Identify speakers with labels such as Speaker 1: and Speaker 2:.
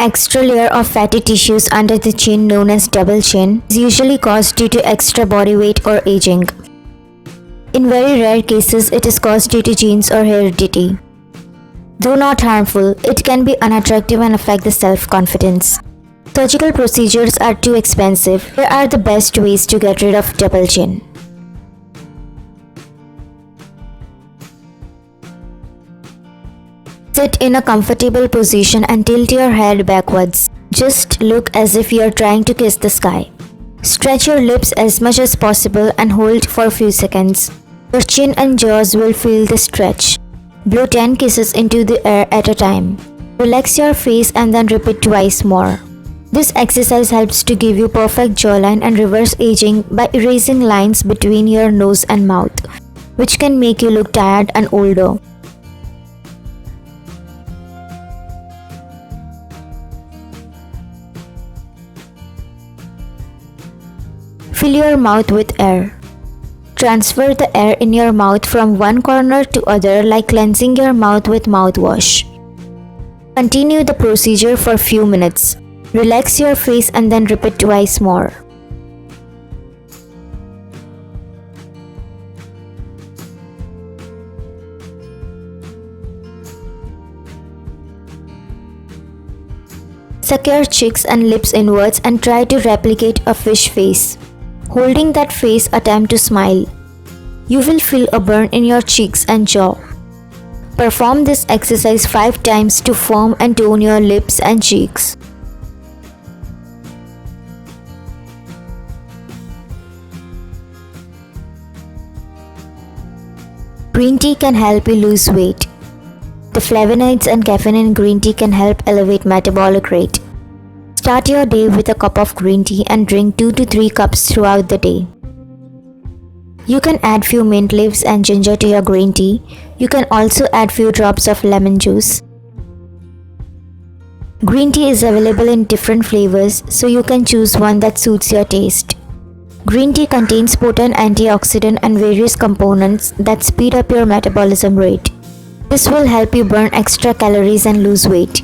Speaker 1: extra layer of fatty tissues under the chin known as double chin is usually caused due to extra body weight or aging. In very rare cases, it is caused due to genes or heredity. Though not harmful, it can be unattractive and affect the self-confidence. Surgical procedures are too expensive. Here are the best ways to get rid of double chin. Sit in a comfortable position and tilt your head backwards. Just look as if you are trying to kiss the sky. Stretch your lips as much as possible and hold for a few seconds. Your chin and jaws will feel the stretch. Blow 10 kisses into the air at a time. Relax your face and then repeat twice more. This exercise helps to give you perfect jawline and reverse aging by erasing lines between your nose and mouth, which can make you look tired and older. Fill your mouth with air. Transfer the air in your mouth from one corner to other like cleansing your mouth with mouthwash. Continue the procedure for a few minutes. Relax your face and then repeat twice more. Suck your cheeks and lips inwards and try to replicate a fish face. Holding that face, attempt to smile. You will feel a burn in your cheeks and jaw. Perform this exercise 5 times to firm and tone your lips and cheeks. Green tea can help you lose weight. The flavonoids and caffeine in green tea can help elevate metabolic rate. Start your day with a cup of green tea and drink 2 to 3 cups throughout the day. You can add few mint leaves and ginger to your green tea. You can also add few drops of lemon juice. Green tea is available in different flavors, so you can choose one that suits your taste. Green tea contains potent antioxidant and various components that speed up your metabolism rate. This will help you burn extra calories and lose weight.